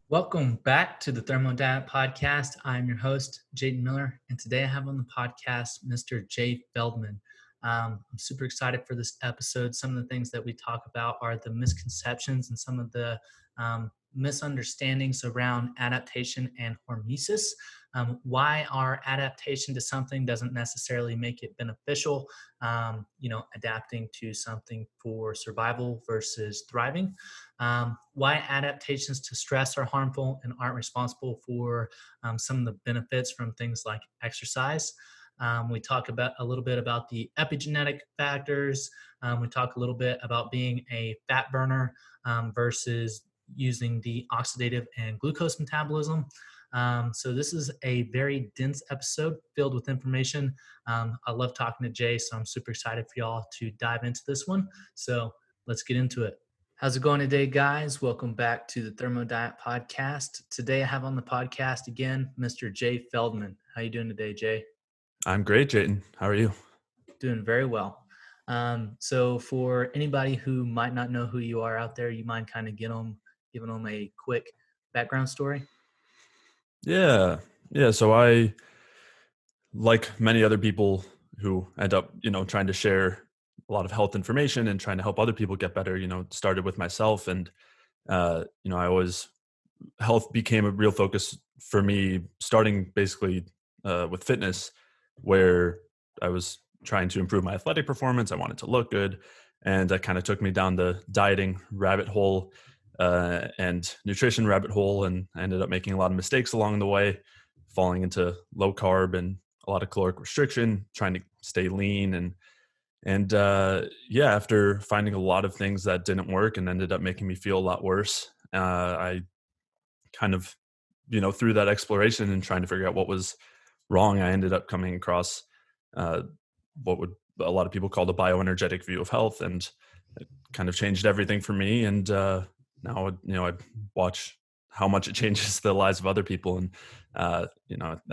Welcome back to the Thermo Diet Podcast. I'm your host, Jayton Miller, and today I have on the podcast Mr. Jay Feldman. I'm super excited for this episode. Some of the things that we talk about are the misconceptions and some of the misunderstandings around adaptation and hormesis. Why our adaptation to something doesn't necessarily make it beneficial, adapting to something for survival versus thriving. Why adaptations to stress are harmful and aren't responsible for some of the benefits from things like exercise. We talk about a little bit about the epigenetic factors. We talk a little bit about being a fat burner versus using the oxidative and glucose metabolism. So this is a very dense episode filled with information. I love talking to Jay, so I'm super excited for y'all to dive into this one. So let's get into it. How's it going today, guys? Welcome back to the Thermo Diet Podcast. Today I have on the podcast again, Mr. Jay Feldman. How you doing today, Jay? I'm great, Jayton. How are you? Doing very well. So for anybody who might not know who you are out there, you mind kind of giving them a quick background story? Yeah. So I, like many other people who end up, trying to share a lot of health information and trying to help other people get better, started with myself. And, health became a real focus for me, starting basically with fitness, where I was trying to improve my athletic performance. I wanted to look good. And that kind of took me down the dieting rabbit hole and nutrition rabbit hole. And I ended up making a lot of mistakes along the way, falling into low carb and a lot of caloric restriction, trying to stay lean. After finding a lot of things that didn't work and ended up making me feel a lot worse, I kind of, through that exploration and trying to figure out what was wrong, I ended up coming across what would a lot of people call the bioenergetic view of health, and it kind of changed everything for me. And now, I watch how much it changes the lives of other people, and I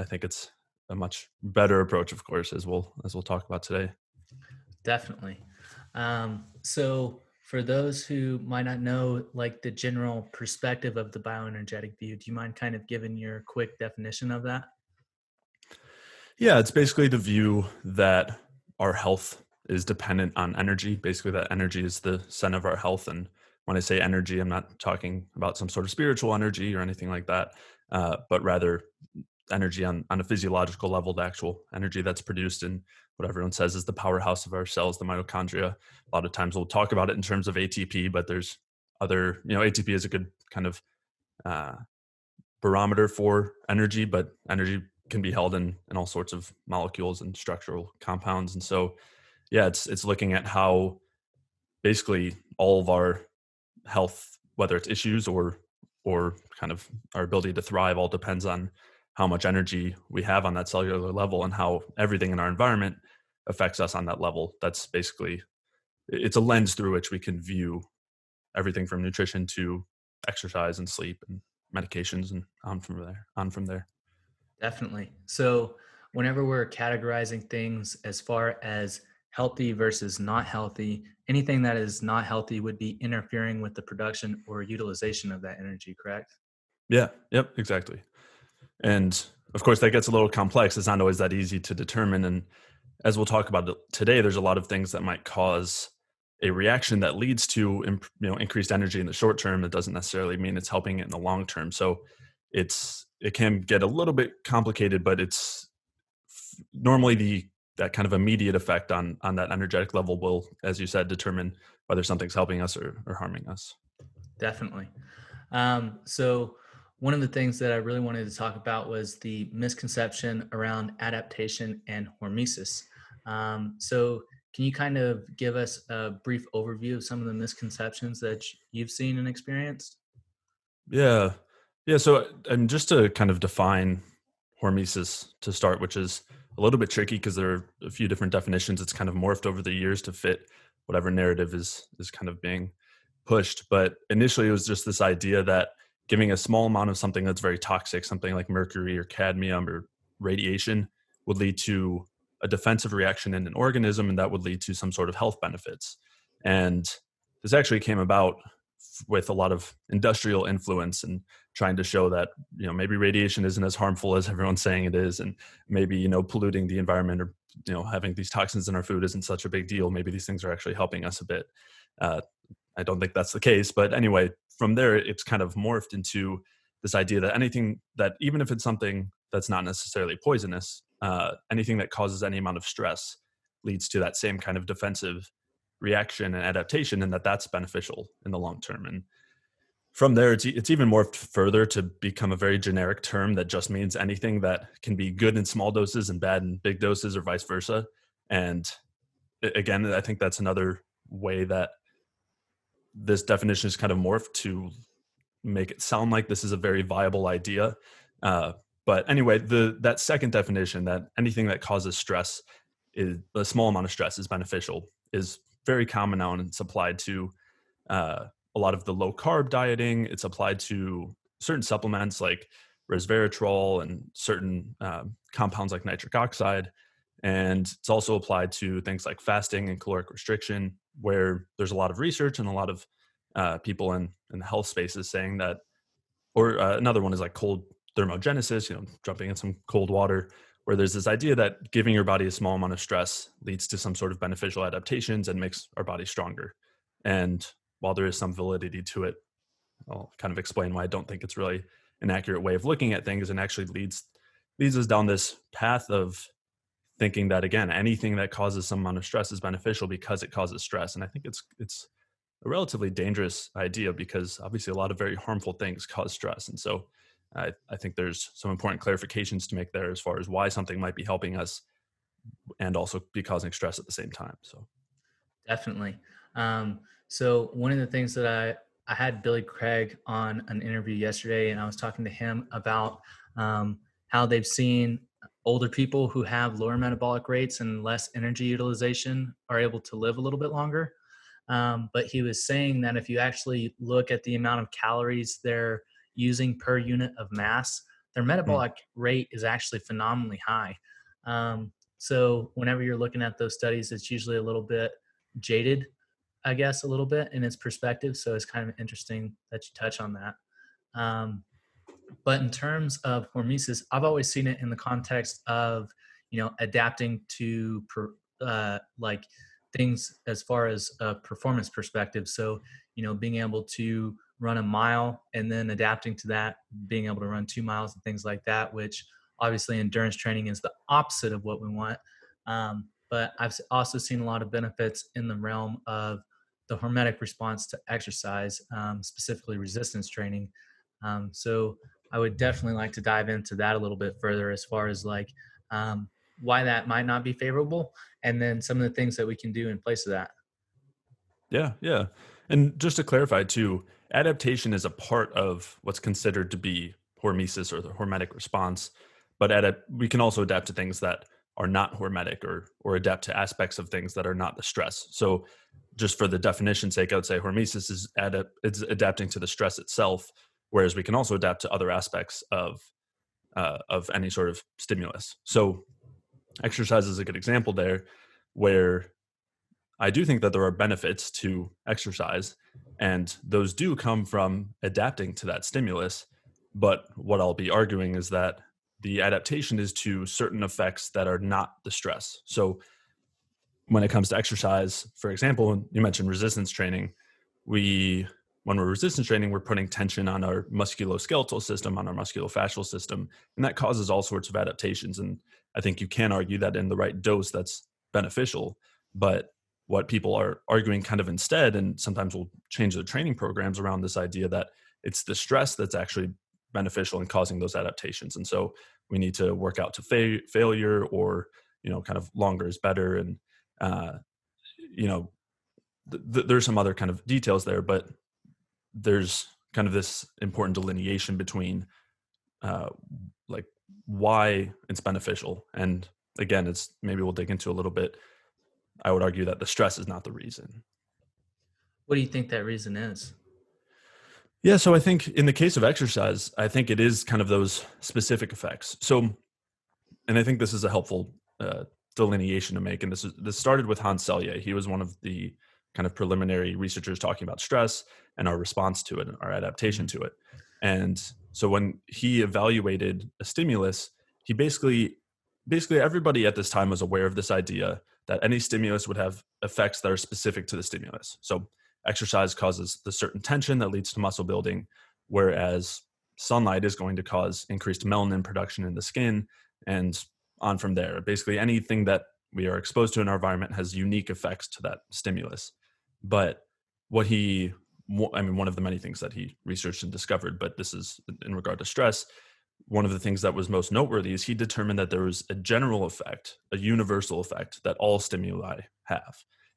think it's a much better approach, of course, as we'll talk about today. Definitely. So for those who might not know, like the general perspective of the bioenergetic view, do you mind kind of giving your quick definition of that? Yeah, it's basically the view that our health is dependent on energy. Basically, that energy is the center of our health. And when I say energy, I'm not talking about some sort of spiritual energy or anything like that, but rather energy on a physiological level, the actual energy that's produced in what everyone says is the powerhouse of our cells, the mitochondria. A lot of times we'll talk about it in terms of ATP, but there's other, ATP is a good kind of uh, barometer for energy, but energy can be held in all sorts of molecules and structural compounds. And so, yeah, it's looking at how basically all of our health, whether it's issues or kind of our ability to thrive, all depends on how much energy we have on that cellular level and how everything in our environment affects us on that level. That's basically, it's a lens through which we can view everything from nutrition to exercise and sleep and medications and on from there. Definitely. So whenever we're categorizing things as far as healthy versus not healthy, anything that is not healthy would be interfering with the production or utilization of that energy, correct? Yeah. Yep. Exactly. And of course, that gets a little complex. It's not always that easy to determine. And as we'll talk about today, there's a lot of things that might cause a reaction that leads to increased energy in the short term. It doesn't necessarily mean it's helping it in the long term. So it can get a little bit complicated, but it's normally that kind of immediate effect on that energetic level will, as you said, determine whether something's helping us or harming us. Definitely. So one of the things that I really wanted to talk about was the misconception around adaptation and hormesis. So can you kind of give us a brief overview of some of the misconceptions that you've seen and experienced? Yeah. So, and just to kind of define hormesis to start, which is a little bit tricky because there are a few different definitions. It's kind of morphed over the years to fit whatever narrative is kind of being pushed. But initially, it was just this idea that giving a small amount of something that's very toxic, something like mercury or cadmium or radiation, would lead to a defensive reaction in an organism, and that would lead to some sort of health benefits. And this actually came about with a lot of industrial influence and trying to show that, maybe radiation isn't as harmful as everyone's saying it is. And maybe, polluting the environment or, having these toxins in our food isn't such a big deal. Maybe these things are actually helping us a bit. I don't think that's the case. But anyway, from there, it's kind of morphed into this idea that anything that, even if it's something that's not necessarily poisonous, anything that causes any amount of stress leads to that same kind of defensive reaction and adaptation, and that's beneficial in the long term. And from there, it's even morphed further to become a very generic term that just means anything that can be good in small doses and bad in big doses, or vice versa. And again, I think that's another way that this definition is kind of morphed to make it sound like this is a very viable idea. But anyway, that second definition, that anything that causes stress, is a small amount of stress is beneficial, is very common now, and it's applied to a lot of the low carb dieting. It's applied to certain supplements like resveratrol and certain compounds like nitric oxide. And it's also applied to things like fasting and caloric restriction, where there's a lot of research and a lot of people in the health spaces saying that, or another one is like cold thermogenesis, jumping in some cold water, where there's this idea that giving your body a small amount of stress leads to some sort of beneficial adaptations and makes our body stronger. And while there is some validity to it, I'll kind of explain why I don't think it's really an accurate way of looking at things, and actually leads us down this path of thinking that, again, anything that causes some amount of stress is beneficial because it causes stress. And I think it's a relatively dangerous idea, because obviously a lot of very harmful things cause stress. And so I think there's some important clarifications to make there as far as why something might be helping us and also be causing stress at the same time. So Definitely. So one of the things that I had Billy Craig on an interview yesterday, and I was talking to him about how they've seen older people who have lower metabolic rates and less energy utilization are able to live a little bit longer. But he was saying that if you actually look at the amount of calories they're using per unit of mass, their metabolic rate is actually phenomenally high. So whenever you're looking at those studies, it's usually a little bit jaded, I guess, a little bit in its perspective. So it's kind of interesting that you touch on that. But in terms of hormesis, I've always seen it in the context of, adapting to like things as far as a performance perspective. So, being able to run a mile and then adapting to that, being able to run 2 miles and things like that, which obviously endurance training is the opposite of what we want. But I've also seen a lot of benefits in the realm of the hormetic response to exercise, specifically resistance training. So I would definitely like to dive into that a little bit further, as far as like why that might not be favorable, and then some of the things that we can do in place of that. Yeah. And just to clarify too, adaptation is a part of what's considered to be hormesis, or the hormetic response. But we can also adapt to things that are not hormetic, or adapt to aspects of things that are not the stress. So just for the definition's sake, I would say hormesis is it's adapting to the stress itself, whereas we can also adapt to other aspects of any sort of stimulus. So exercise is a good example there, where I do think that there are benefits to exercise, and those do come from adapting to that stimulus. But what I'll be arguing is that the adaptation is to certain effects that are not the stress. So when it comes to exercise, for example, you mentioned resistance training. When we're resistance training, we're putting tension on our musculoskeletal system, on our musculofascial system, and that causes all sorts of adaptations. And I think you can argue that in the right dose, that's beneficial. But what people are arguing kind of instead, and sometimes will change their training programs around this idea that it's the stress that's actually beneficial in causing those adaptations. And so we need to work out to failure, or, kind of longer is better. And, there's some other kind of details there, but there's kind of this important delineation between like why it's beneficial. And again, maybe we'll dig into a little bit. I would argue that the stress is not the reason. What do you think that reason is? Yeah, so I think in the case of exercise, I think it is kind of those specific effects. So, and I think this is a helpful delineation to make. And this started with Hans Selye. He was one of the kind of preliminary researchers talking about stress. and our response to it, and our adaptation to it. And so when he evaluated a stimulus, he basically everybody at this time was aware of this idea that any stimulus would have effects that are specific to the stimulus. So exercise causes the certain tension that leads to muscle building, whereas sunlight is going to cause increased melanin production in the skin, and on from there. Basically, anything that we are exposed to in our environment has unique effects to that stimulus. But what one of the many things that he researched and discovered, but this is in regard to stress, one of the things that was most noteworthy is he determined that there was a general effect, a universal effect that all stimuli have.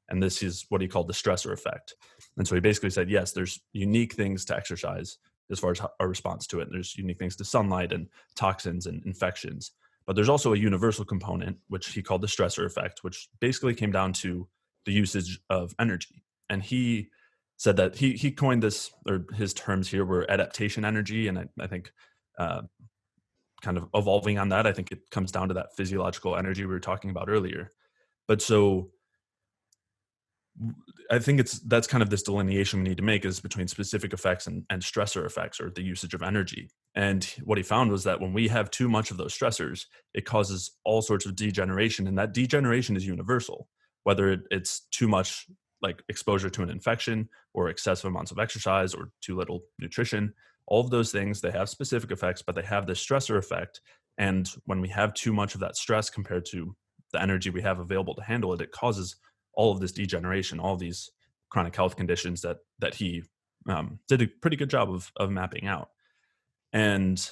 And this is what he called the stressor effect. And so he basically said, yes, there's unique things to exercise as far as our response to it. There's unique things to sunlight and toxins and infections. But there's also a universal component, which he called the stressor effect, which basically came down to the usage of energy. And he said that he coined this, or his terms here were adaptation energy. And I think kind of evolving on that, I think it comes down to that physiological energy we were talking about earlier. But so I think that's kind of this delineation we need to make is between specific effects and stressor effects, or the usage of energy. And what he found was that when we have too much of those stressors, it causes all sorts of degeneration, and that degeneration is universal, whether it's too much like exposure to an infection or excessive amounts of exercise or too little nutrition. All of those things, they have specific effects, but they have this stressor effect. And when we have too much of that stress compared to the energy we have available to handle it, it causes all of this degeneration, all of these chronic health conditions that he did a pretty good job of mapping out. And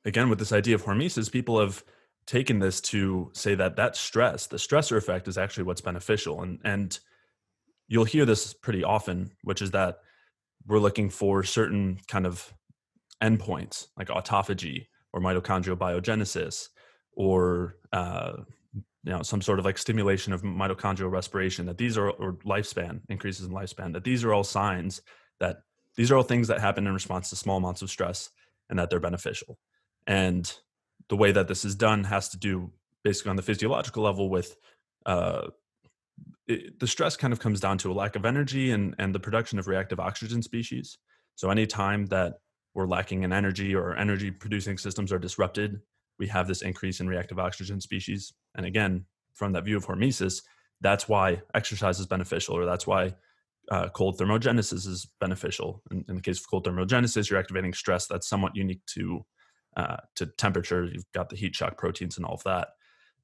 again, with this idea of hormesis, people have taken this to say that stress, the stressor effect, is actually what's beneficial. And you'll hear this pretty often, which is that we're looking for certain kind of endpoints like autophagy or mitochondrial biogenesis, or some sort of like stimulation of mitochondrial respiration, that these are, or lifespan, increases in lifespan, that these are all signs that these are all things that happen in response to small amounts of stress and that they're beneficial. And the way that this is done has to do basically on the physiological level with the stress kind of comes down to a lack of energy and the production of reactive oxygen species. So anytime that we're lacking in energy or energy producing systems are disrupted, we have this increase in reactive oxygen species. And again, from that view of hormesis, that's why exercise is beneficial, or that's why cold thermogenesis is beneficial. In the case of cold thermogenesis, you're activating stress that's somewhat unique to temperature. You've got the heat shock proteins and all of that.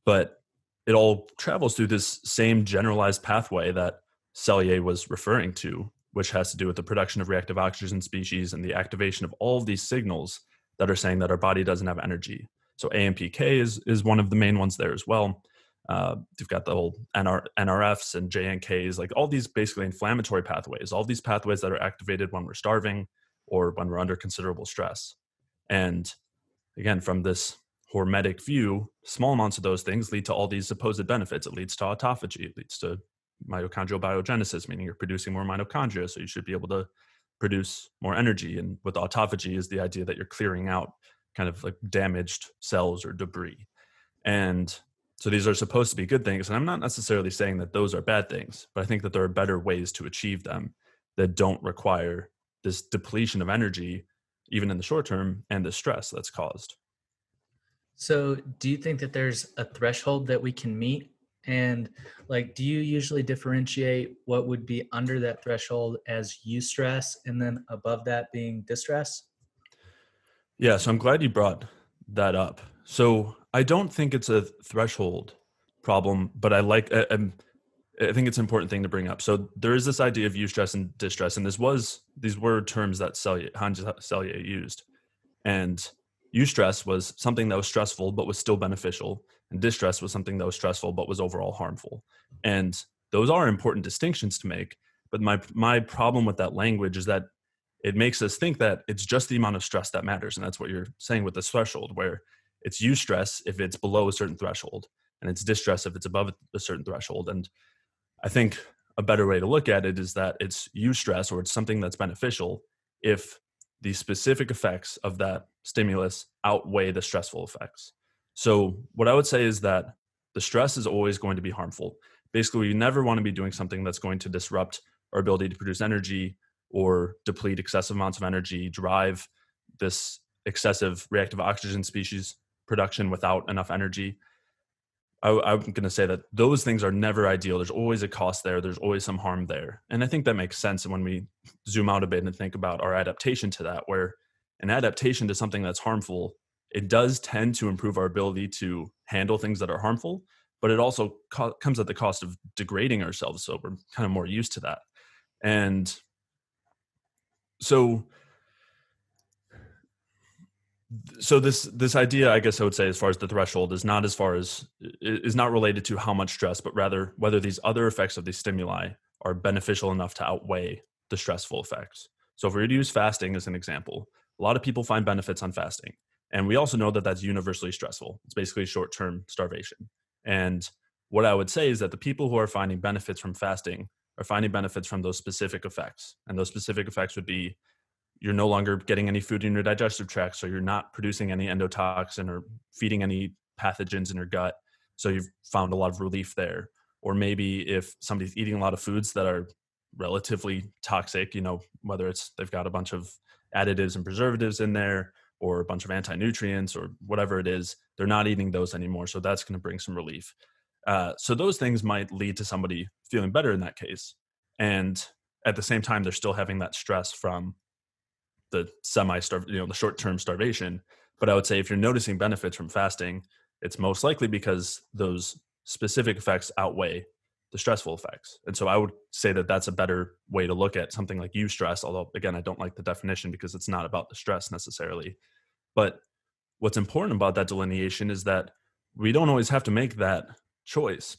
But it all travels through this same generalized pathway that Cellier was referring to, which has to do with the production of reactive oxygen species and the activation of all of these signals that are saying that our body doesn't have energy. So AMPK is one of the main ones there as well. You've got the whole NRFs and JNKs, like all these basically inflammatory pathways, all these pathways that are activated when we're starving or when we're under considerable stress. And again, from this hormetic view, small amounts of those things lead to all these supposed benefits. It leads to autophagy. It leads to mitochondrial biogenesis, meaning you're producing more mitochondria, so you should be able to produce more energy. And with autophagy is the idea that you're clearing out kind of like damaged cells or debris. And so these are supposed to be good things. And I'm not necessarily saying that those are bad things, but I think that there are better ways to achieve them that don't require this depletion of energy, even in the short term, and the stress that's caused. So do you think that there's a threshold that we can meet? And like, do you usually differentiate what would be under that threshold as eustress and then above that being distress? Yeah, so I'm glad you brought that up. So I don't think it's a threshold problem, but I think it's an important thing to bring up. So there is this idea of eustress and distress, and these were terms that Hans Selye used. And eustress was something that was stressful but was still beneficial, and distress was something that was stressful but was overall harmful. And those are important distinctions to make. But my problem with that language is that it makes us think that it's just the amount of stress that matters. And that's what you're saying with this threshold, where it's eustress if it's below a certain threshold, and it's distress if it's above a certain threshold. And I think a better way to look at it is that it's eustress, or it's something that's beneficial, if the specific effects of that stimulus outweigh the stressful effects. So what I would say is that the stress is always going to be harmful. Basically, you never want to be doing something that's going to disrupt our ability to produce energy or deplete excessive amounts of energy, drive this excessive reactive oxygen species production without enough energy. I'm going to say that those things are never ideal. There's always a cost there. There's always some harm there. And I think that makes sense when we zoom out a bit and think about our adaptation to that, where an adaptation to something that's harmful, it does tend to improve our ability to handle things that are harmful, but it also comes at the cost of degrading ourselves. So we're kind of more used to that. And so this idea, I guess I would say, as far as the threshold, is not related to how much stress, but rather whether these other effects of these stimuli are beneficial enough to outweigh the stressful effects. So if we were to use fasting as an example, a lot of people find benefits on fasting. And we also know that that's universally stressful. It's basically short-term starvation. And what I would say is that the people who are finding benefits from fasting are finding benefits from those specific effects. And those specific effects would be, you're no longer getting any food in your digestive tract, so you're not producing any endotoxin or feeding any pathogens in your gut. So you've found a lot of relief there. Or maybe if somebody's eating a lot of foods that are relatively toxic, whether it's they've got a bunch of additives and preservatives in there or a bunch of anti-nutrients or whatever it is, they're not eating those anymore. So that's going to bring some relief. So those things might lead to somebody feeling better in that case. And at the same time, they're still having that stress from the the short-term starvation. But I would say if you're noticing benefits from fasting, it's most likely because those specific effects outweigh the stressful effects. And so I would say that that's a better way to look at something like eustress, although again, I don't like the definition because it's not about the stress necessarily. But what's important about that delineation is that we don't always have to make that choice.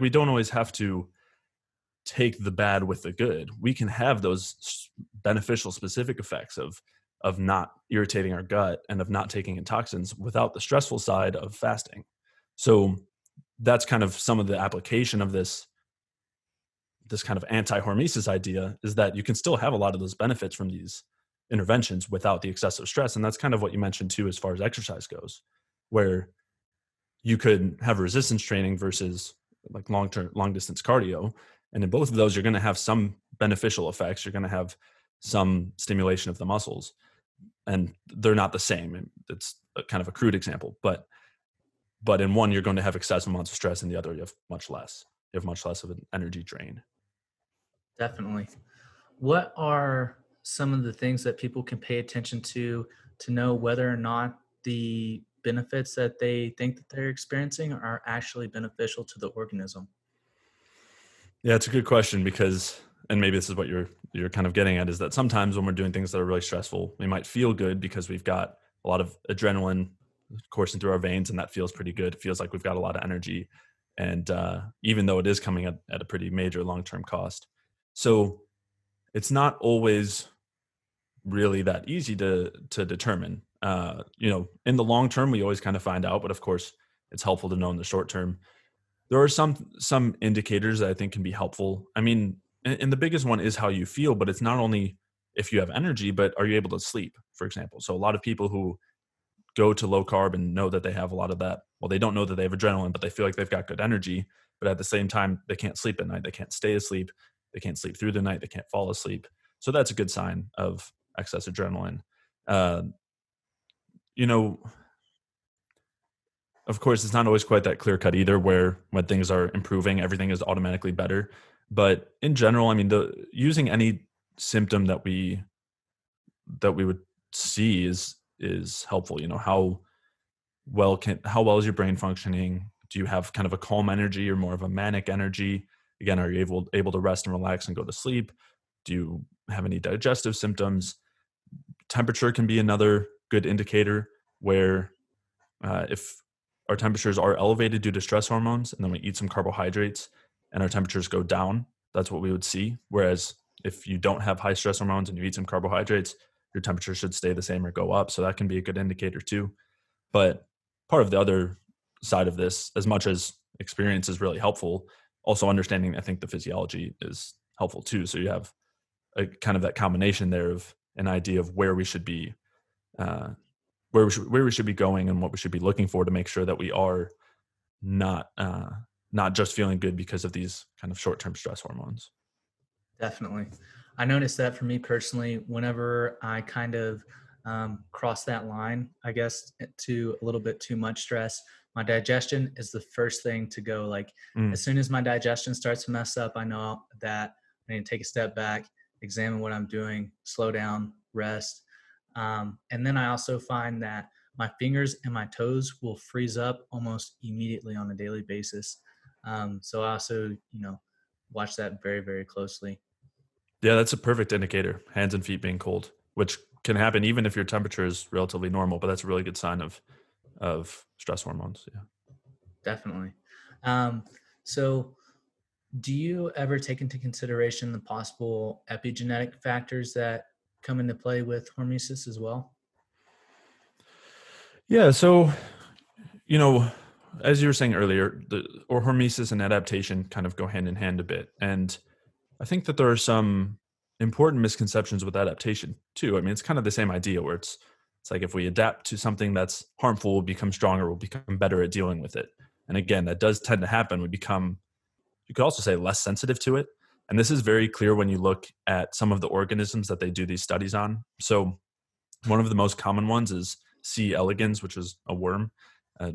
We don't always have to take the bad with the good. We can have those beneficial specific effects of not irritating our gut and of not taking in toxins without the stressful side of fasting. So that's kind of some of the application of this kind of anti-hormesis idea, is that you can still have a lot of those benefits from these interventions without the excessive stress. And that's kind of what you mentioned too, as far as exercise goes, where you could have resistance training versus like long distance cardio. And in both of those, you're going to have some beneficial effects. You're going to have some stimulation of the muscles, and they're not the same. It's a kind of a crude example, but in one, you're going to have excessive amounts of stress, and the other, you have much less. You have much less of an energy drain. Definitely. What are some of the things that people can pay attention to know whether or not the benefits that they think that they're experiencing are actually beneficial to the organism? Yeah, it's a good question because, and maybe this is what you're kind of getting at, is that sometimes when we're doing things that are really stressful, we might feel good because we've got a lot of adrenaline coursing through our veins, and that feels pretty good. It feels like we've got a lot of energy, and even though it is coming at a pretty major long-term cost. So it's not always really that easy to determine. In the long term, we always kind of find out, but of course, it's helpful to know in the short term. There are some indicators that I think can be helpful. I mean, and the biggest one is how you feel, but it's not only if you have energy, but are you able to sleep, for example? So a lot of people who go to low carb and know that they have a lot of that, well, they don't know that they have adrenaline, but they feel like they've got good energy, but at the same time, they can't sleep at night. They can't stay asleep. They can't sleep through the night. They can't fall asleep. So that's a good sign of excess adrenaline. Uh, you know, of course, it's not always quite that clear cut either, where when things are improving, everything is automatically better. But in general, I mean, using any symptom that we would see is helpful. How well is your brain functioning? Do you have kind of a calm energy or more of a manic energy? Again, are you able to rest and relax and go to sleep? Do you have any digestive symptoms? Temperature can be another good indicator, where if our temperatures are elevated due to stress hormones, and then we eat some carbohydrates and our temperatures go down, that's what we would see. Whereas if you don't have high stress hormones and you eat some carbohydrates, your temperature should stay the same or go up. So that can be a good indicator too. But part of the other side of this, as much as experience is really helpful, also understanding, I think, the physiology is helpful too. So you have a kind of that combination there of an idea of where we should be, where we should be going, and what we should be looking for to make sure that we are not just feeling good because of these kind of short-term stress hormones. Definitely. I noticed that for me personally, whenever I kind of cross that line, I guess, to a little bit too much stress, my digestion is the first thing to go. Like, as Mm. soon as my digestion starts to mess up, I know that I need to take a step back, examine what I'm doing, slow down, rest. And then I also find that my fingers and my toes will freeze up almost immediately on a daily basis. So I also, watch that very, very closely. Yeah, that's a perfect indicator. Hands and feet being cold, which can happen even if your temperature is relatively normal, but that's a really good sign of stress hormones. Yeah. Definitely. Um, so, do you ever take into consideration the possible epigenetic factors that come into play with hormesis as well? Yeah. So, you know, as you were saying earlier, the or hormesis and adaptation kind of go hand in hand a bit. And I think that there are some important misconceptions with adaptation too. I mean, it's kind of the same idea where it's like if we adapt to something that's harmful, we'll become stronger, we'll become better at dealing with it. And again, that does tend to happen. We become, you could also say, less sensitive to it. And this is very clear when you look at some of the organisms that they do these studies on. So one of the most common ones is C. elegans, which is a worm,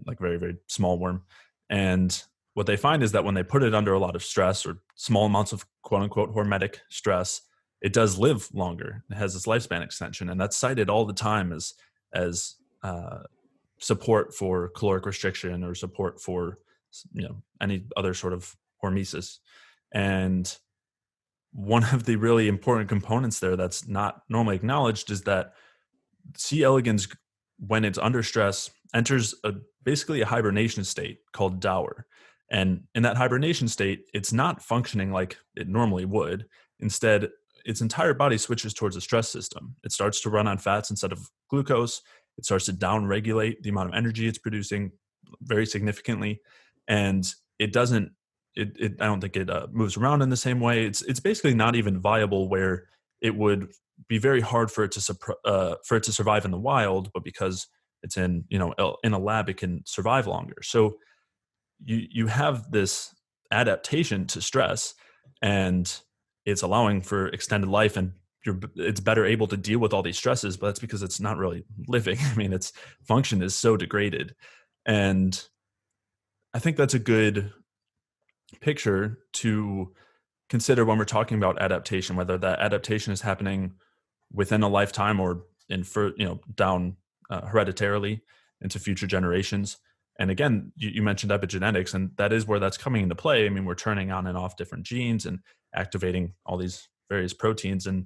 like very, very small worm. And what they find is that when they put it under a lot of stress or small amounts of quote unquote hormetic stress, it does live longer. It has this lifespan extension. And that's cited all the time as support for caloric restriction or support for any other sort of hormesis. And one of the really important components there that's not normally acknowledged is that C. elegans, when it's under stress, enters basically a hibernation state called dower. And in that hibernation state, it's not functioning like it normally would. Instead, its entire body switches towards a stress system. It starts to run on fats instead of glucose. It starts to downregulate the amount of energy it's producing very significantly. And it doesn't, I don't think it moves around in the same way. It's basically not even viable where it would be very hard for it to survive in the wild, but because it's in a lab, it can survive longer. So you have this adaptation to stress, and it's allowing for extended life, and it's better able to deal with all these stresses. But that's because it's not really living. I mean, its function is so degraded, and I think that's a good picture to consider when we're talking about adaptation, whether that adaptation is happening within a lifetime or down hereditarily into future generations. And again, you mentioned epigenetics, and that is where that's coming into play. I mean, we're turning on and off different genes and activating all these various proteins. And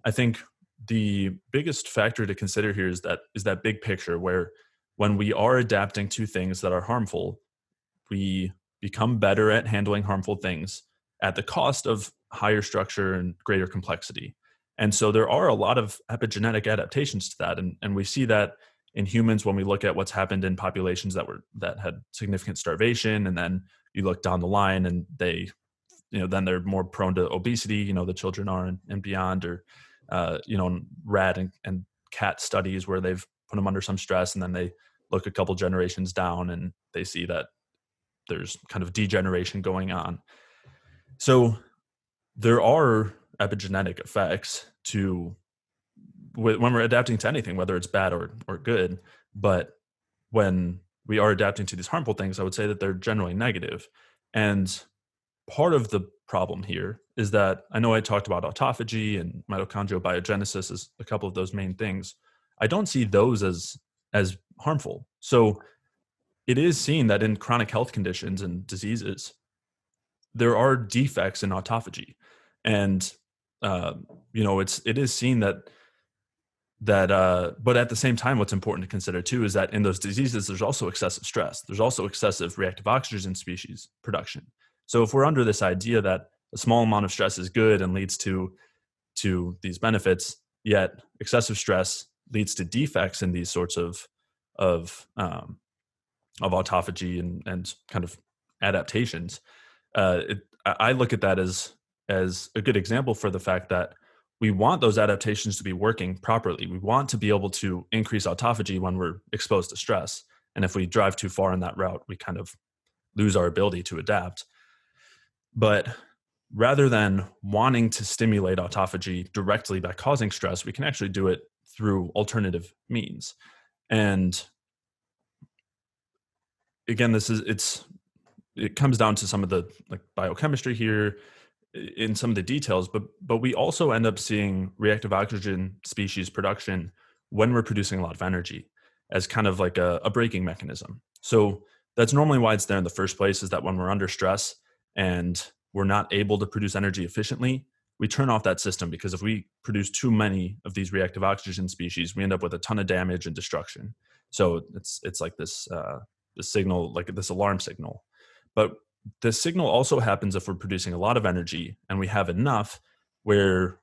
I think the biggest factor to consider here is that big picture where when we are adapting to things that are harmful, we become better at handling harmful things at the cost of higher structure and greater complexity. And so there are a lot of epigenetic adaptations to that. And we see that in humans when we look at what's happened in populations that had significant starvation. And then you look down the line and then they're more prone to obesity, the children are and beyond, or, rat and cat studies where they've put them under some stress, and then they look a couple generations down and they see that there's kind of degeneration going on. So there are epigenetic effects to when we're adapting to anything, whether it's bad or good. But when we are adapting to these harmful things, I would say that they're generally negative. And part of the problem here is that I know I talked about autophagy and mitochondrial biogenesis as a couple of those main things. I don't see those as harmful. So it is seen that in chronic health conditions and diseases, there are defects in autophagy, and it is seen that but at the same time, what's important to consider too is that in those diseases, there's also excessive stress. There's also excessive reactive oxygen species production. So if we're under this idea that a small amount of stress is good and leads to these benefits, yet excessive stress leads to defects in these sorts of autophagy and kind of adaptations. I look at that as a good example for the fact that we want those adaptations to be working properly. We want to be able to increase autophagy when we're exposed to stress. And if we drive too far in that route, we kind of lose our ability to adapt. But rather than wanting to stimulate autophagy directly by causing stress, we can actually do it through alternative means. And again, it comes down to some of the like biochemistry here in some of the details, but we also end up seeing reactive oxygen species production when we're producing a lot of energy as kind of like a braking mechanism. So that's normally why it's there in the first place, is that when we're under stress and we're not able to produce energy efficiently, we turn off that system, because if we produce too many of these reactive oxygen species, we end up with a ton of damage and destruction. So it's like this signal, like this alarm signal. But the signal also happens if we're producing a lot of energy and we have enough where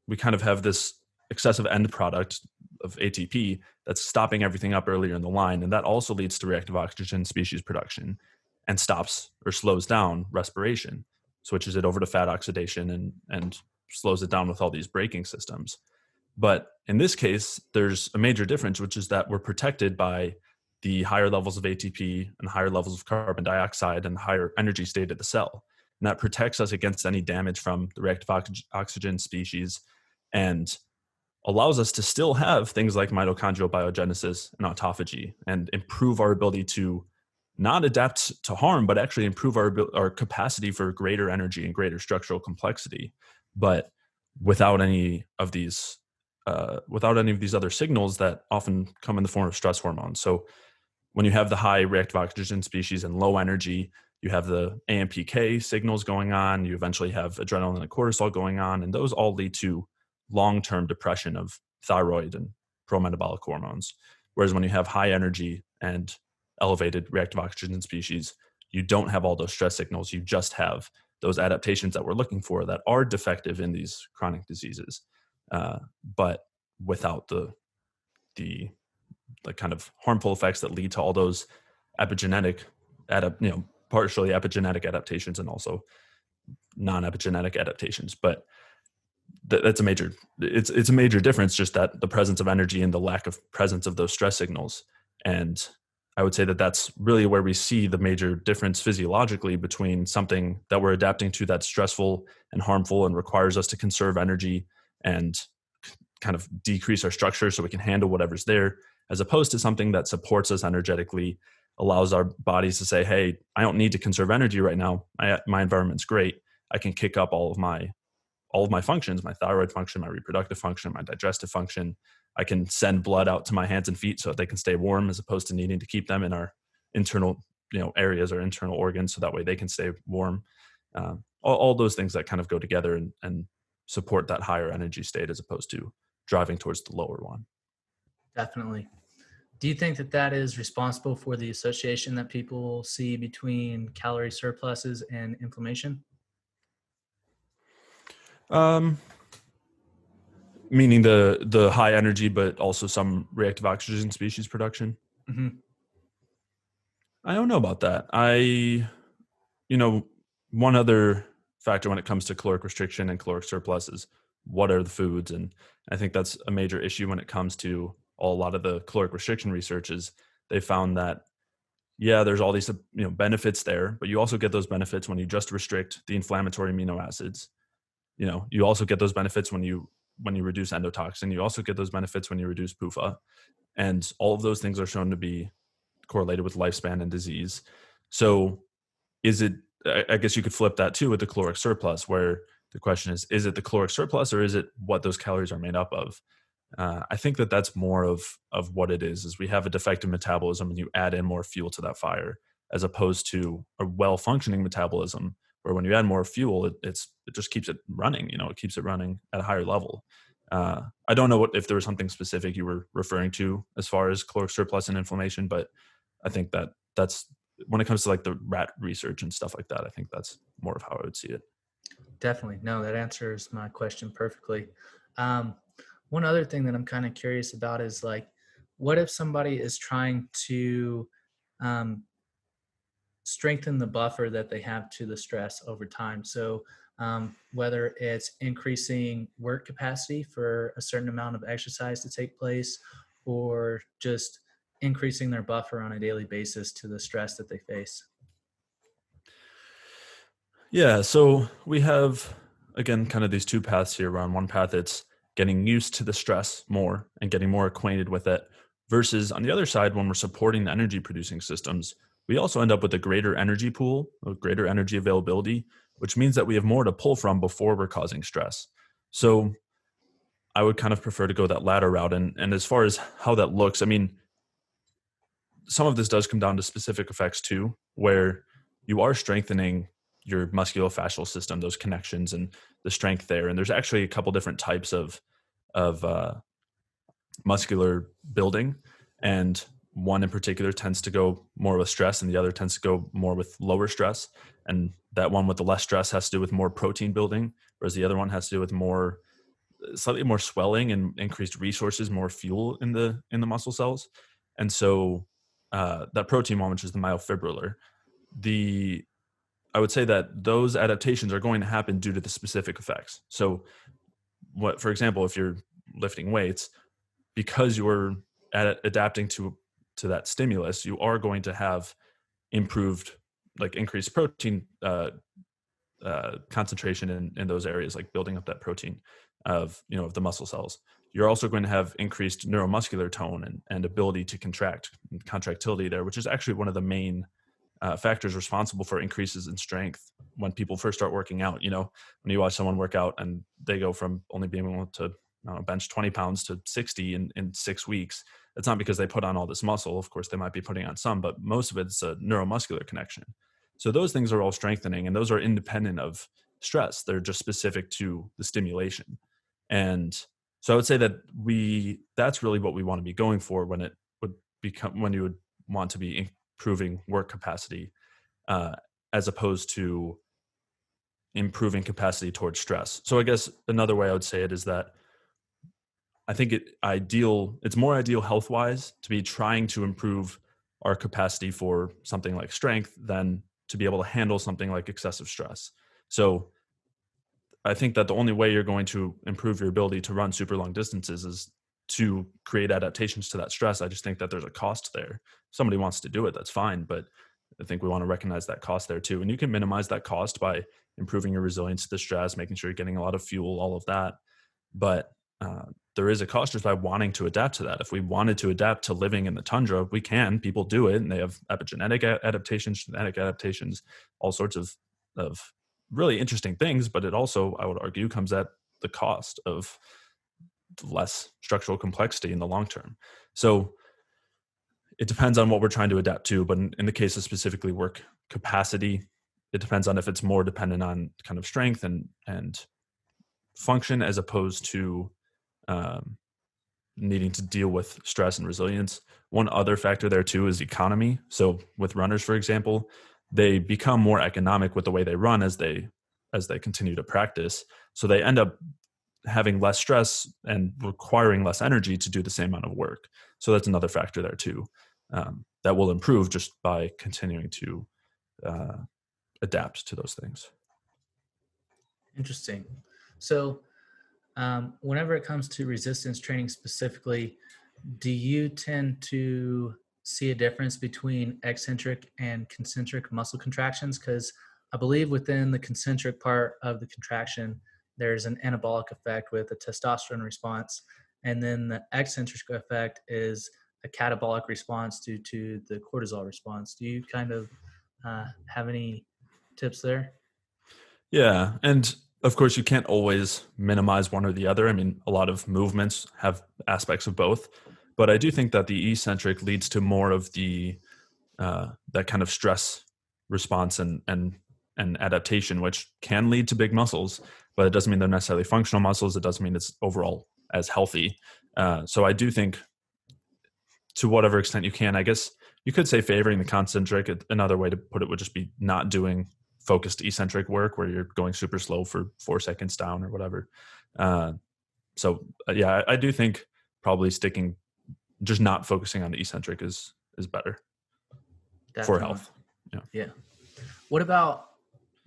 we kind of have this excessive end product of ATP that's stopping everything up earlier in the line. And that also leads to reactive oxygen species production and stops or slows down respiration, switches it over to fat oxidation, and slows it down with all these braking systems. But in this case, there's a major difference, which is that we're protected by the higher levels of ATP and higher levels of carbon dioxide and the higher energy state of the cell. And that protects us against any damage from the reactive oxygen species and allows us to still have things like mitochondrial biogenesis and autophagy and improve our ability to not adapt to harm, but actually improve our capacity for greater energy and greater structural complexity. But without any of these other signals that often come in the form of stress hormones. So when you have the high reactive oxygen species and low energy, you have the AMPK signals going on, you eventually have adrenaline and cortisol going on, and those all lead to long-term depression of thyroid and pro-metabolic hormones. Whereas when you have high energy and elevated reactive oxygen species, you don't have all those stress signals. You just have those adaptations that we're looking for that are defective in these chronic diseases, but without the like kind of harmful effects that lead to all those epigenetic, partially epigenetic adaptations and also non-epigenetic adaptations. But that's it's a major difference, just that the presence of energy and the lack of presence of those stress signals. And I would say that that's really where we see the major difference physiologically between something that we're adapting to that's stressful and harmful and requires us to conserve energy and kind of decrease our structure so we can handle whatever's there, as opposed to something that supports us energetically, allows our bodies to say, hey, I don't need to conserve energy right now. My environment's great. I can kick up all of my functions, my thyroid function, my reproductive function, my digestive function. I can send blood out to my hands and feet so that they can stay warm, as opposed to needing to keep them in our internal areas or internal organs so that way they can stay warm. All those things that kind of go together and support that higher energy state as opposed to driving towards the lower one. Definitely. Do you think that that is responsible for the association that people see between calorie surpluses and inflammation? Meaning the high energy, but also some reactive oxygen species production. Mm-hmm. I don't know about that. One other factor when it comes to caloric restriction and caloric surplus is what are the foods, and I think that's a major issue when it comes to a lot of the caloric restriction research. Is they found that there's all these benefits there, but you also get those benefits when you just restrict the inflammatory amino acids. You also get those benefits when you reduce endotoxin. You also get those benefits when you reduce PUFA, and all of those things are shown to be correlated with lifespan and disease. So I guess you could flip that too with the caloric surplus, where the question is it the caloric surplus or is it what those calories are made up of? I think that that's more of what it is we have a defective metabolism and you add in more fuel to that fire, as opposed to a well-functioning metabolism where when you add more fuel, it just keeps it running. It keeps it running at a higher level. I don't know if there was something specific you were referring to as far as caloric surplus and inflammation, but I think that's when it comes to like the rat research and stuff like that, I think that's more of how I would see it. Definitely. No, that answers my question perfectly. One other thing that I'm kind of curious about is like, what if somebody is trying to um, strengthen the buffer that they have to the stress over time? So whether it's increasing work capacity for a certain amount of exercise to take place, or just increasing their buffer on a daily basis to the stress that they face. Yeah, so we have, again, kind of these two paths here. On one path, it's getting used to the stress more and getting more acquainted with it, versus on the other side, when we're supporting the energy producing systems, we also end up with a greater energy pool, a greater energy availability, which means that we have more to pull from before we're causing stress. So I would kind of prefer to go that latter route. And as far as how that looks, I mean, some of this does come down to specific effects too, where you are strengthening your musculofascial system, those connections and the strength there. And there's actually a couple different types of muscular building, and one in particular tends to go more with stress, and the other tends to go more with lower stress. And that one with the less stress has to do with more protein building, whereas the other one has to do with more slightly more swelling and increased resources, more fuel in the muscle cells. And so that protein one, which is the myofibrillar, the I would say that those adaptations are going to happen due to the specific effects. So what, for example, if you're lifting weights, because you're adapting to that stimulus, you are going to have improved, like increased protein concentration in those areas, like building up that protein of the muscle cells. You're also going to have increased neuromuscular tone and ability to contract, contractility there, which is actually one of the main factors responsible for increases in strength when people first start working out. When you watch someone work out and they go from only being able to bench 20 pounds to 60 in 6 weeks, it's not because they put on all this muscle. Of course, they might be putting on some, but most of it's a neuromuscular connection. So those things are all strengthening, and those are independent of stress. They're just specific to the stimulation. And so I would say that that's really what we want to be going for when it would become, when you would want to be improving work capacity, as opposed to improving capacity towards stress. So I guess another way I would say it is that I think it's more ideal health wise to be trying to improve our capacity for something like strength than to be able to handle something like excessive stress. So I think that the only way you're going to improve your ability to run super long distances is to create adaptations to that stress. I just think that there's a cost there. If somebody wants to do it, that's fine, but I think we want to recognize that cost there too. And you can minimize that cost by improving your resilience to the stress, making sure you're getting a lot of fuel, all of that. But there is a cost just by wanting to adapt to that. If we wanted to adapt to living in the tundra, we can. People do it, and they have epigenetic adaptations, genetic adaptations, all sorts of really interesting things. But it also, I would argue, comes at the cost of less structural complexity in the long term. So it depends on what we're trying to adapt to. But in the case of specifically work capacity, it depends on if it's more dependent on kind of strength and function, as opposed to needing to deal with stress and resilience. One other factor there too is economy. So with runners, for example, they become more economic with the way they run as they continue to practice. So they end up having less stress and requiring less energy to do the same amount of work. So that's another factor there too, that will improve just by continuing to adapt to those things. Interesting. So, whenever it comes to resistance training specifically, do you tend to see a difference between eccentric and concentric muscle contractions? Because I believe within the concentric part of the contraction, there's an anabolic effect with a testosterone response. And then the eccentric effect is a catabolic response due to the cortisol response. Do you kind of have any tips there? Yeah. And of course, you can't always minimize one or the other. I mean, a lot of movements have aspects of both. But I do think that the eccentric leads to more of the that kind of stress response and adaptation, which can lead to big muscles, but it doesn't mean they're necessarily functional muscles. It doesn't mean it's overall as healthy. So I do think, to whatever extent you can, I guess you could say favoring the concentric. Another way to put it would just be not doing focused eccentric work where you're going super slow for 4 seconds down or whatever. Yeah, I do think probably just not focusing on the eccentric is better for Definitely. health. Yeah. Yeah. What about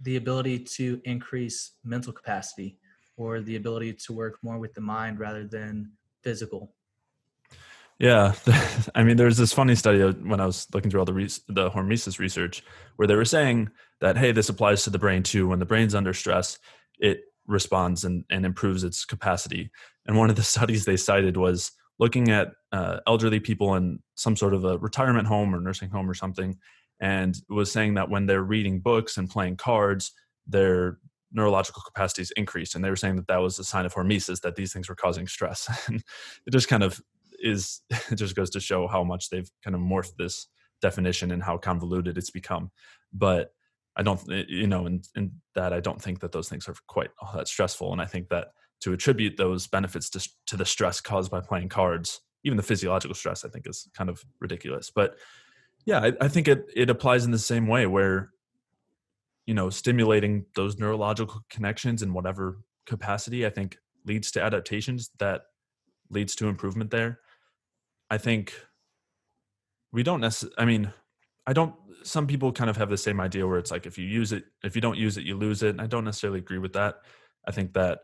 the ability to increase mental capacity or the ability to work more with the mind rather than physical? Yeah, I mean, there's this funny study when I was looking through all the Hormesis research where they were saying that, hey, this applies to the brain too. When the brain's under stress, it responds and improves its capacity. And one of the studies they cited was looking at elderly people in some sort of a retirement home or nursing home or something, and was saying that when they're reading books and playing cards, their neurological capacities increased. And they were saying that that was a sign of hormesis, that these things were causing stress. And it just kind of it just goes to show how much they've kind of morphed this definition and how convoluted it's become. But I don't, in that I don't think that those things are quite all that stressful. And I think that to attribute those benefits to the stress caused by playing cards, even the physiological stress, I think is kind of ridiculous. But yeah, I think it applies in the same way where, stimulating those neurological connections in whatever capacity, I think leads to adaptations that leads to improvement there. I think we don't necessarily, I mean, I don't, some people kind of have the same idea where it's like, if you don't use it, you lose it. And I don't necessarily agree with that. I think that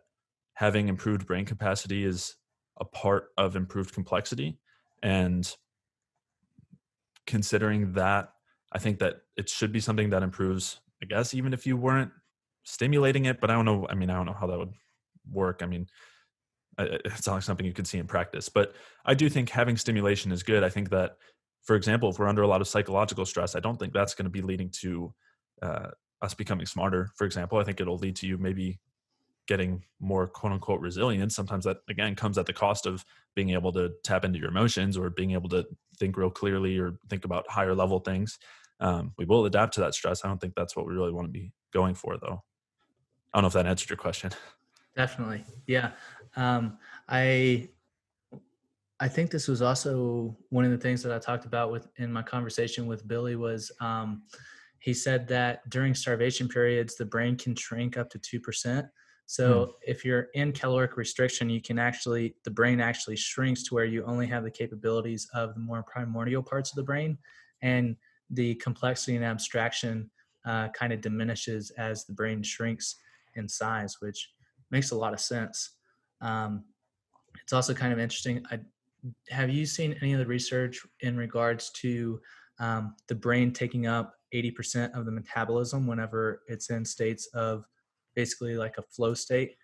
having improved brain capacity is a part of improved complexity. And considering that, I think that it should be something that improves, I guess, even if you weren't stimulating it, but I don't know. I mean, I don't know how that would work. I mean, it's not like something you could see in practice, but I do think having stimulation is good. I think that, for example, if we're under a lot of psychological stress, I don't think that's going to be leading to us becoming smarter. For example, I think it'll lead to you maybe getting more quote unquote resilience. Sometimes that again comes at the cost of being able to tap into your emotions or being able to think real clearly or think about higher level things. We will adapt to that stress. I don't think that's what we really want to be going for, though. I don't know if that answered your question. Definitely. Yeah. Um, I I think this was also one of the things that I talked about in my conversation with Billy was he said that during starvation periods, the brain can shrink up to 2%. Hmm. So if you're in caloric restriction, the brain actually shrinks to where you only have the capabilities of the more primordial parts of the brain, and the complexity and abstraction kind of diminishes as the brain shrinks in size, which makes a lot of sense. Um, it's also kind of interesting. Have you seen any of the research in regards to the brain taking up 80% of the metabolism whenever it's in states of basically like a flow state?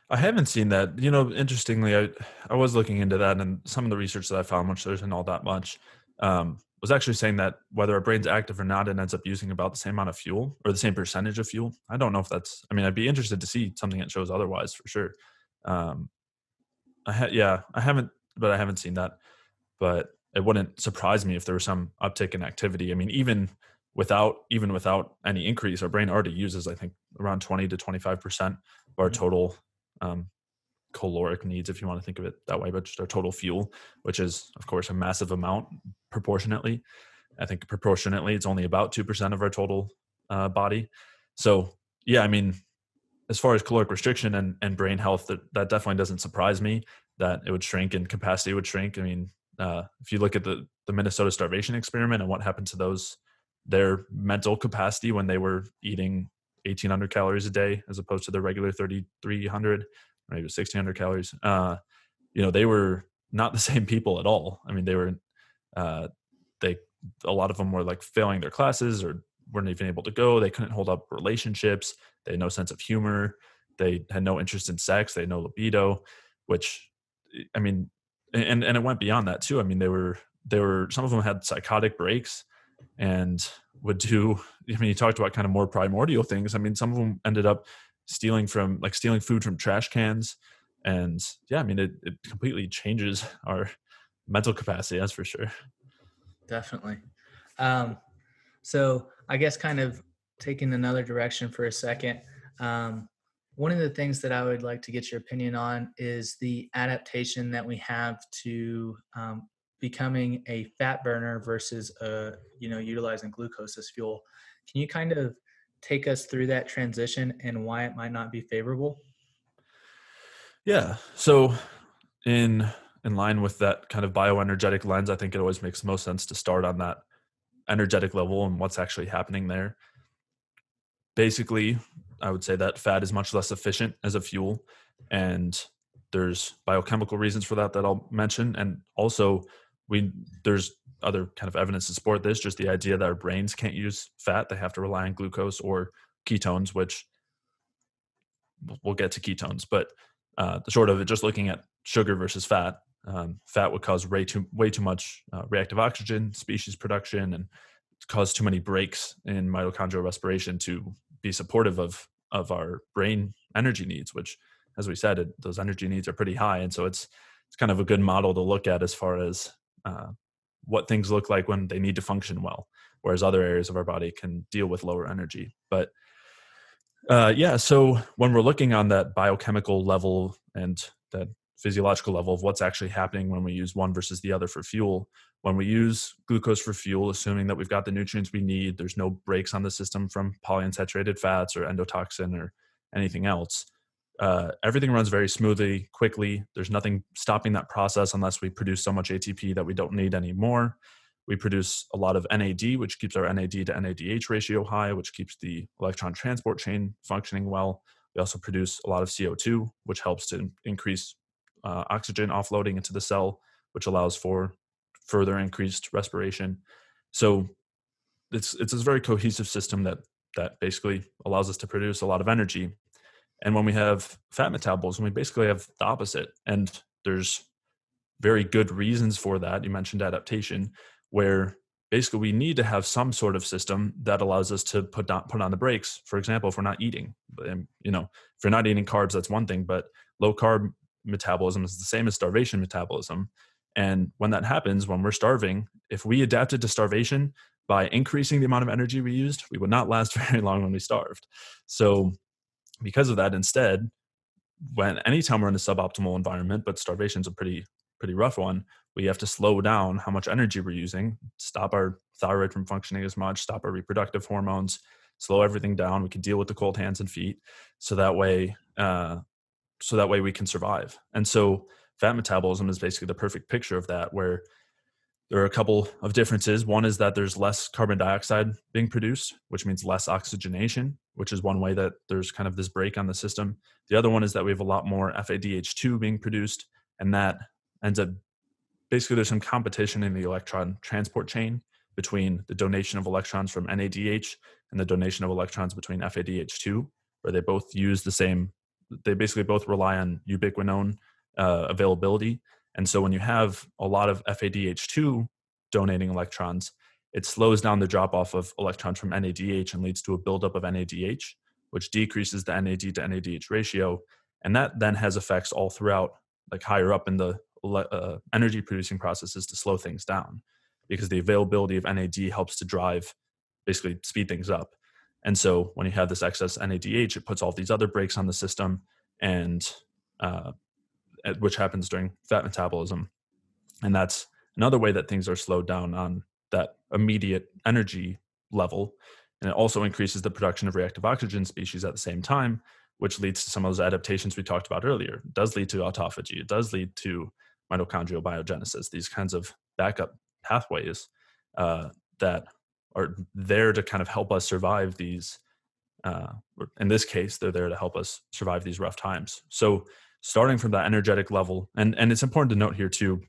I haven't seen that. Interestingly, I was looking into that, and some of the research that I found, which there isn't all that much, was actually saying that whether our brain's active or not, it ends up using about the same amount of fuel or the same percentage of fuel. I don't know if that's. I mean, I'd be interested to see something that shows otherwise for sure. Um, I haven't, but I haven't seen that. But it wouldn't surprise me if there was some uptick in activity. I mean, even without any increase, our brain already uses, I think, around 20 to 25% of our Mhm. total um, caloric needs, if you want to think of it that way, but just our total fuel, which is, of course, a massive amount proportionately. I think proportionately, it's only about 2% of our total body. So, yeah, I mean, as far as caloric restriction and brain health, that definitely doesn't surprise me that it would shrink and capacity would shrink. I mean, if you look at the Minnesota starvation experiment and what happened to their mental capacity when they were eating 1,800 calories a day as opposed to their regular 3,300, or maybe 1,600 calories. They were not the same people at all. I mean, uh, they a lot of them were like failing their classes or weren't even able to go. They couldn't hold up relationships. They had no sense of humor. They had no interest in sex. They had no libido, which, I mean, and it went beyond that too. I mean, they were some of them had psychotic breaks and would do. I mean, you talked about kind of more primordial things. I mean, some of them ended up stealing food from trash cans, and yeah, I mean, it completely changes our mental capacity. That's for sure. Definitely. Um, so I guess kind of taking another direction for a second, um, one of the things that I would like to get your opinion on is the adaptation that we have to becoming a fat burner versus utilizing glucose as fuel. Can you kind of take us through that transition and why it might not be favorable? Yeah. So in in line with that kind of bioenergetic lens, I think it always makes the most sense to start on that energetic level and what's actually happening there. Basically, I would say that fat is much less efficient as a fuel, and there's biochemical reasons for that I'll mention. And also there's other kind of evidence to support this, just the idea that our brains can't use fat. They have to rely on glucose or ketones, which we'll get to ketones. But the short of it, just looking at sugar versus fat, fat would cause way too much reactive oxygen species production and cause too many breaks in mitochondrial respiration to be supportive of our brain energy needs, which, as we said, those energy needs are pretty high. And so it's kind of a good model to look at as far as what things look like when they need to function well, whereas other areas of our body can deal with lower energy. But so when we're looking on that biochemical level and that physiological level of what's actually happening when we use one versus the other for fuel, when we use glucose for fuel, assuming that we've got the nutrients we need, there's no breaks on the system from polyunsaturated fats or endotoxin or anything else. Everything runs very smoothly, quickly. There's nothing stopping that process unless we produce so much ATP that we don't need anymore. We produce a lot of NAD, which keeps our NAD to NADH ratio high, which keeps the electron transport chain functioning well. We also produce a lot of CO2, which helps to increase oxygen offloading into the cell, which allows for further increased respiration. So it's a very cohesive system that basically allows us to produce a lot of energy. And when we have fat metabolism, we basically have the opposite. And there's very good reasons for that. You mentioned adaptation, where basically we need to have some sort of system that allows us to put on the brakes. For example, if we're not eating, if you're not eating carbs, that's one thing, but low carb metabolism is the same as starvation metabolism. And when that happens, when we're starving, if we adapted to starvation by increasing the amount of energy we used, we would not last very long when we starved. So because of that, instead, anytime we're in a suboptimal environment, but starvation is a pretty rough one, we have to slow down how much energy we're using, stop our thyroid from functioning as much, stop our reproductive hormones, slow everything down. We can deal with the cold hands and feet, so that way we can survive. And so fat metabolism is basically the perfect picture of that, where there are a couple of differences. One is that there's less carbon dioxide being produced, which means less oxygenation, which is one way that there's kind of this break on the system. The other one is that we have a lot more FADH2 being produced, and that ends up basically there's some competition in the electron transport chain between the donation of electrons from NADH and the donation of electrons between FADH2, where they both use they basically both rely on ubiquinone availability. And so when you have a lot of FADH2 donating electrons, it slows down the drop off of electrons from NADH and leads to a buildup of NADH, which decreases the NAD to NADH ratio. And that then has effects all throughout, like higher up in the energy producing processes, to slow things down, because the availability of NAD helps to basically speed things up. And so when you have this excess NADH, it puts all these other brakes on the system, and which happens during fat metabolism. And that's another way that things are slowed down on that immediate energy level. And it also increases the production of reactive oxygen species at the same time, which leads to some of those adaptations we talked about earlier. It does lead to autophagy. It does lead to mitochondrial biogenesis, these kinds of backup pathways that are there to kind of help us survive these. In this case, they're there to help us survive these rough times. So starting from that energetic level, and it's important to note here too,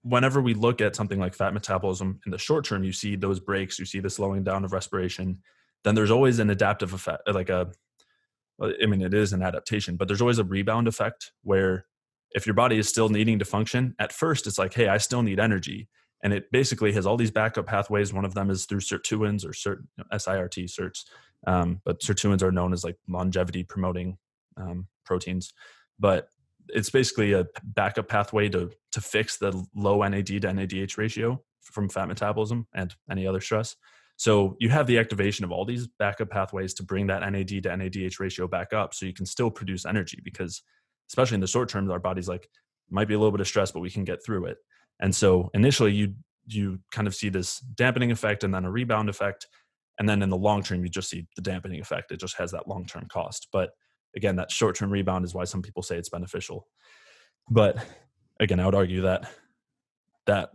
whenever we look at something like fat metabolism in the short term, you see those breaks, you see the slowing down of respiration, then there's always an adaptive effect, it is an adaptation, but there's always a rebound effect where if your body is still needing to function, at first it's like, hey, I still need energy. And it basically has all these backup pathways. One of them is through sirtuins or SIRT, SIRTs. But sirtuins are known as like longevity promoting proteins. But it's basically a backup pathway to fix the low NAD to NADH ratio from fat metabolism and any other stress. So you have the activation of all these backup pathways to bring that NAD to NADH ratio back up, so you can still produce energy, because especially in the short term, our body's like, might be a little bit of stress, but we can get through it. And so initially you kind of see this dampening effect and then a rebound effect. And then in the long term, you just see the dampening effect. It just has that long-term cost. But again, that short-term rebound is why some people say it's beneficial. But again, I would argue that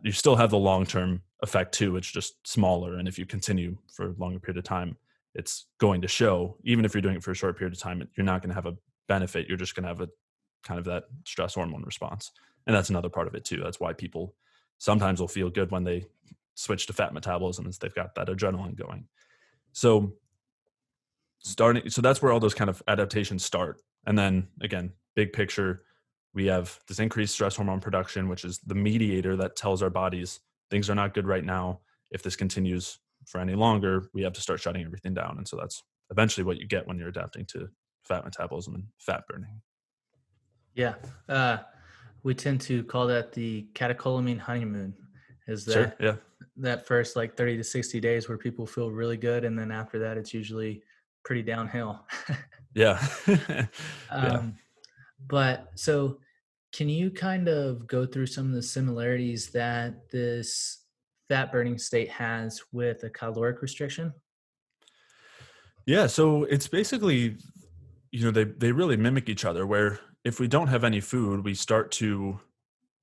you still have the long-term effect too. It's just smaller. And if you continue for a longer period of time, it's going to show. Even if you're doing it for a short period of time, you're not going to have a benefit. You're just going to have kind of that stress hormone response. And that's another part of it too. That's why people sometimes will feel good when they switch to fat metabolism, is they've got that adrenaline going. So so that's where all those kind of adaptations start. And then again, big picture, we have this increased stress hormone production, which is the mediator that tells our bodies things are not good right now. If this continues for any longer, we have to start shutting everything down. And so that's eventually what you get when you're adapting to fat metabolism and fat burning. Yeah. We tend to call that the catecholamine honeymoon. Is Sure. that Yeah. that first like 30 to 60 days where people feel really good, and then after that it's usually pretty downhill. Yeah. Yeah. um, but so can you kind of go through some of the similarities that this fat burning state has with a caloric restriction? Yeah. So it's basically, they really mimic each other, where if we don't have any food, we start to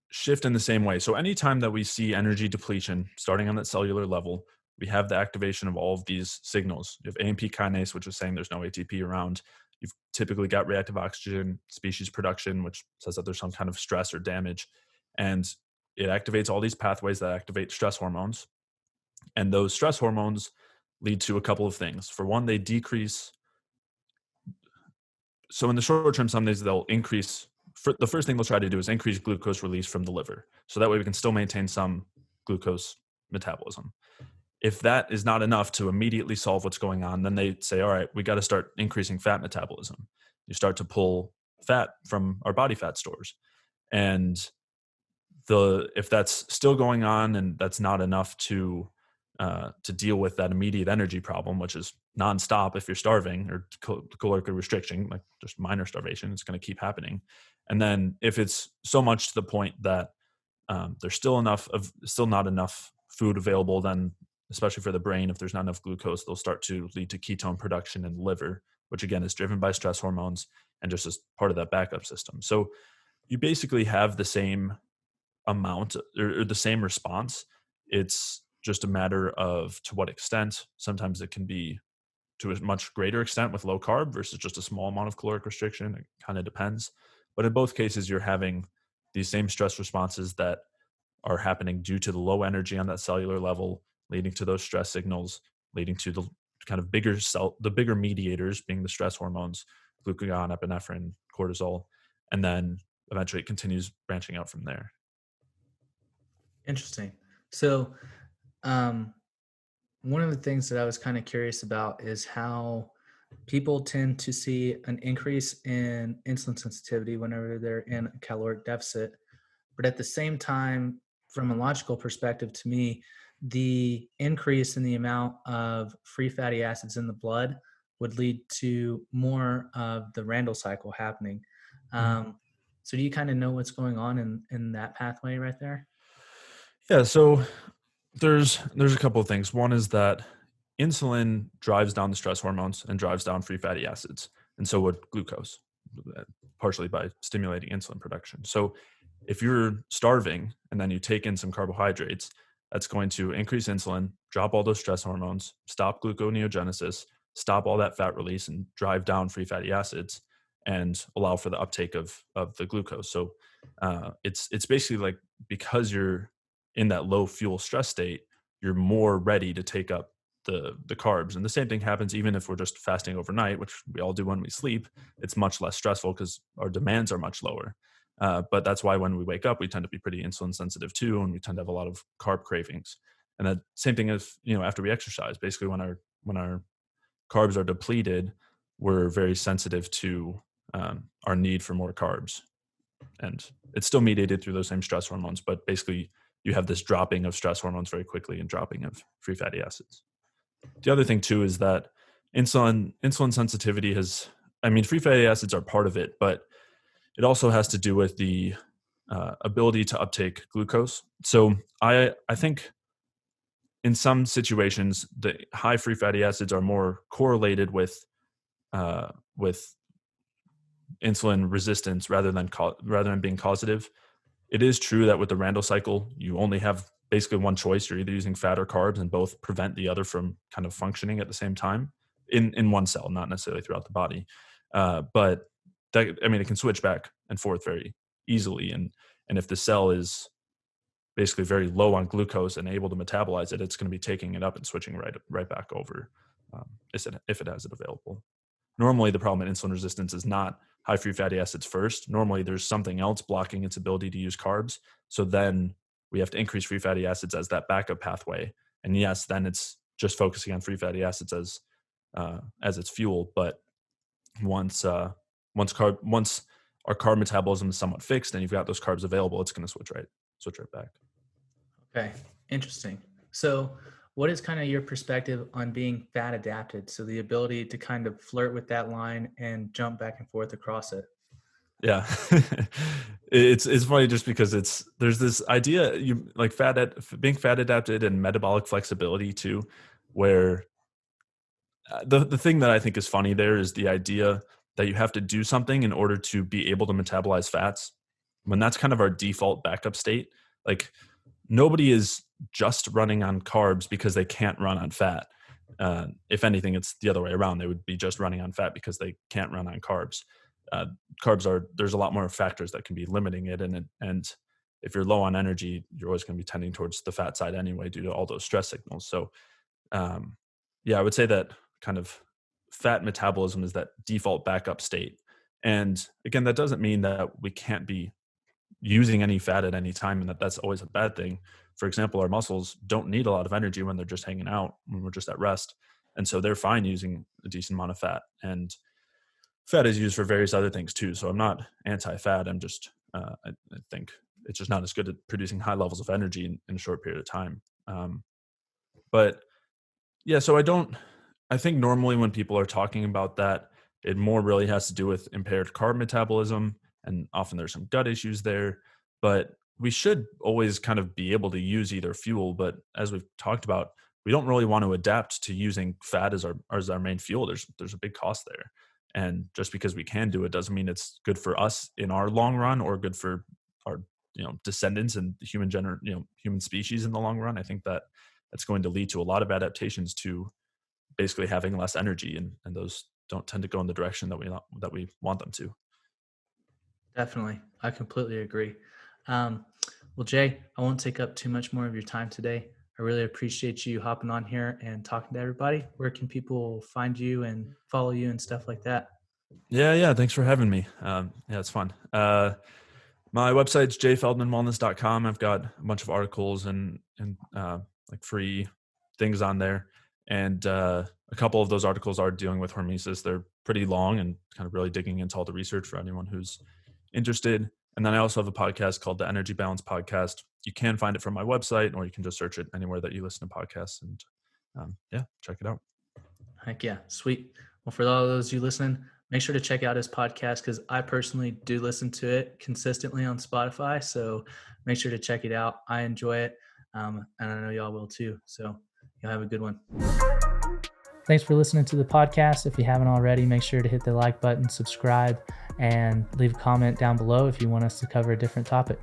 shift in the same way. So anytime that we see energy depletion starting on that cellular level, we have the activation of all of these signals. You have AMP kinase, which is saying there's no ATP around. You've typically got reactive oxygen species production, which says that there's some kind of stress or damage. And it activates all these pathways that activate stress hormones. And those stress hormones lead to a couple of things. For one, they decrease. So in the short term, some days they'll increase. The first thing they'll try to do is increase glucose release from the liver. So that way we can still maintain some glucose metabolism. If that is not enough to immediately solve what's going on, then they say, all right, we got to start increasing fat metabolism. You start to pull fat from our body fat stores. And if that's still going on and that's not enough to deal with that immediate energy problem, which is nonstop if you're starving or caloric restriction, like just minor starvation, it's going to keep happening. And then if it's so much to the point that there's still not enough food available, then especially for the brain, if there's not enough glucose, they'll start to lead to ketone production in the liver, which again is driven by stress hormones and just as part of that backup system. So you basically have the same amount or the same response. It's just a matter of to what extent. Sometimes it can be to a much greater extent with low carb versus just a small amount of caloric restriction. It kind of depends. But in both cases, you're having these same stress responses that are happening due to the low energy on that cellular level, leading to those stress signals, leading to the kind of the bigger mediators being the stress hormones, glucagon, epinephrine, cortisol, and then eventually it continues branching out from there. Interesting. So, um, one of the things that I was kind of curious about is how people tend to see an increase in insulin sensitivity whenever they're in a caloric deficit. But at the same time, from a logical perspective, to me, the increase in the amount of free fatty acids in the blood would lead to more of the Randle cycle happening. Mhm. So, do you kind of know what's going on in that pathway right there? Yeah, so there's a couple of things. One is that insulin drives down the stress hormones and drives down free fatty acids, and so would glucose, partially by stimulating insulin production. So if you're starving and then you take in some carbohydrates, that's going to increase insulin, drop all those stress hormones, stop gluconeogenesis, stop all that fat release, and drive down free fatty acids and allow for the uptake of the glucose. So it's basically like, because you're in that low fuel stress state, you're more ready to take up the carbs. And the same thing happens even if we're just fasting overnight, which we all do when we sleep. It's much less stressful because our demands are much lower. But that's why when we wake up, we tend to be pretty insulin sensitive too, and we tend to have a lot of carb cravings. And that same thing as, after we exercise, basically when our carbs are depleted, we're very sensitive to our need for more carbs. And it's still mediated through those same stress hormones, but basically you have this dropping of stress hormones very quickly and dropping of free fatty acids. The other thing too is that insulin sensitivity free fatty acids are part of it, but it also has to do with the ability to uptake glucose. So I think in some situations the high free fatty acids are more correlated with insulin resistance rather than being causative. It is true that with the Randle cycle, you only have basically one choice. You're either using fat or carbs, and both prevent the other from kind of functioning at the same time in one cell, not necessarily throughout the body. But it can switch back and forth very easily. And if the cell is basically very low on glucose and able to metabolize it, it's going to be taking it up and switching right back over, if it has it available. Normally, the problem in insulin resistance is not high free fatty acids first. Normally, there's something else blocking its ability to use carbs. So then we have to increase free fatty acids as that backup pathway. And yes, then it's just focusing on free fatty acids as its fuel. But once our carb metabolism is somewhat fixed and you've got those carbs available, it's going to switch right back. Okay, interesting. So what is kind of your perspective on being fat adapted? So the ability to kind of flirt with that line and jump back and forth across it. Yeah. It's funny just because there's this idea being fat adapted and metabolic flexibility too, where the thing that I think is funny there is the idea that you have to do something in order to be able to metabolize fats, when that's kind of our default backup state. Like, nobody is just running on carbs because they can't run on fat. If anything, it's the other way around. They would be just running on fat because they can't run on carbs. There's a lot more factors that can be limiting it. And if you're low on energy, you're always going to be tending towards the fat side anyway, due to all those stress signals. So, I would say that kind of fat metabolism is that default backup state. And again, that doesn't mean that we can't be using any fat at any time and that's always a bad thing. For example, our muscles don't need a lot of energy when they're just hanging out, when we're just at rest. And so they're fine using a decent amount of fat. And fat is used for various other things too. So I'm not anti-fat. I'm just, I think it's just not as good at producing high levels of energy in a short period of time. But yeah, so I think normally when people are talking about that, it more really has to do with impaired carb metabolism. And often there's some gut issues there, but we should always kind of be able to use either fuel. But as we've talked about, we don't really want to adapt to using fat as our main fuel. There's a big cost there. And just because we can do it doesn't mean it's good for us in our long run or good for our descendants and human species in the long run. I think that's going to lead to a lot of adaptations to basically having less energy, and those don't tend to go in the direction that we want them to. Definitely. I completely agree. Well, Jay, I won't take up too much more of your time today. I really appreciate you hopping on here and talking to everybody. Where can people find you and follow you and stuff like that? Yeah. Thanks for having me. It's fun. My website's jayfeldmanwellness.com. I've got a bunch of articles and like free things on there. And a couple of those articles are dealing with hormesis. They're pretty long and kind of really digging into all the research for anyone who's interested. And then I also have a podcast called the Energy Balance Podcast. You can find it from my website, or you can just search it anywhere that you listen to podcasts, and check it out. Heck yeah. Sweet. Well, for all of those you listening, make sure to check out his podcast, because I personally do listen to it consistently on Spotify. So make sure to check it out. I enjoy it. And I know y'all will too. So y'all have a good one. Thanks for listening to the podcast. If you haven't already, make sure to hit the like button, subscribe, and leave a comment down below if you want us to cover a different topic.